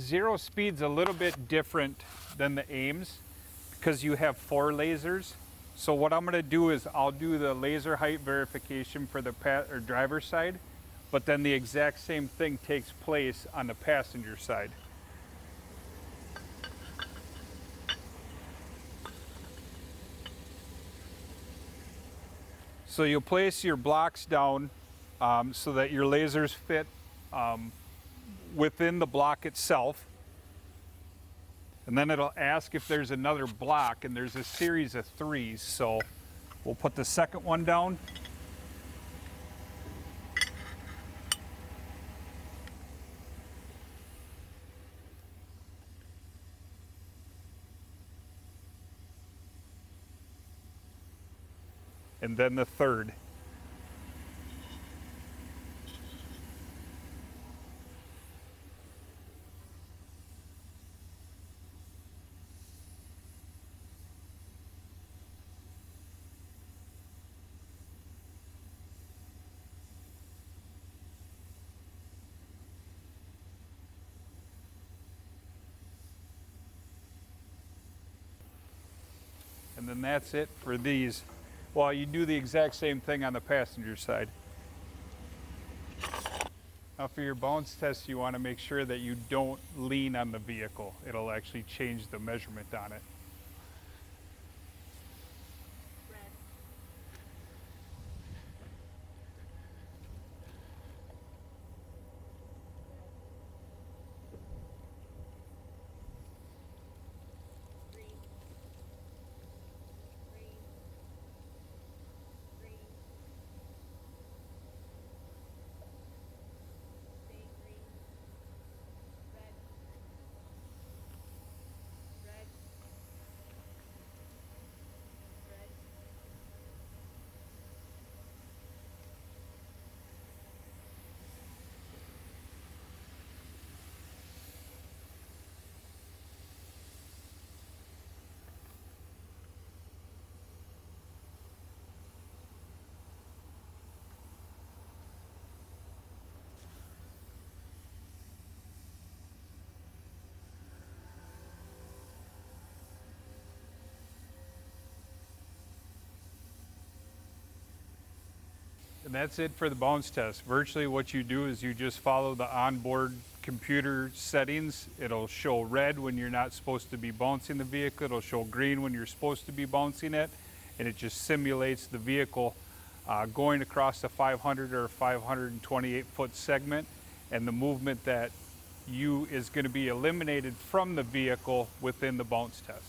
zero speed's a little bit different than the aims because you have 4 lasers. So what I'm going to do is I'll do the laser height verification for the driver's side, but then the exact same thing takes place on the passenger side. So you'll place your blocks down so that your lasers fit within the block itself. And then it'll ask if there's another block, and there's a series of 3s. So we'll put the second one down. And then the third. And then that's it for these. Well, you do the exact same thing on the passenger side. Now for your bounce test, you want to make sure that you don't lean on the vehicle. It'll actually change the measurement on it. And that's it for the bounce test. Virtually what you do is you just follow the onboard computer settings. It'll show red when you're not supposed to be bouncing the vehicle. It'll show green when you're supposed to be bouncing it. And it just simulates the vehicle going across the 500 or 528 foot segment, and the movement that is going to be eliminated from the vehicle within the bounce test.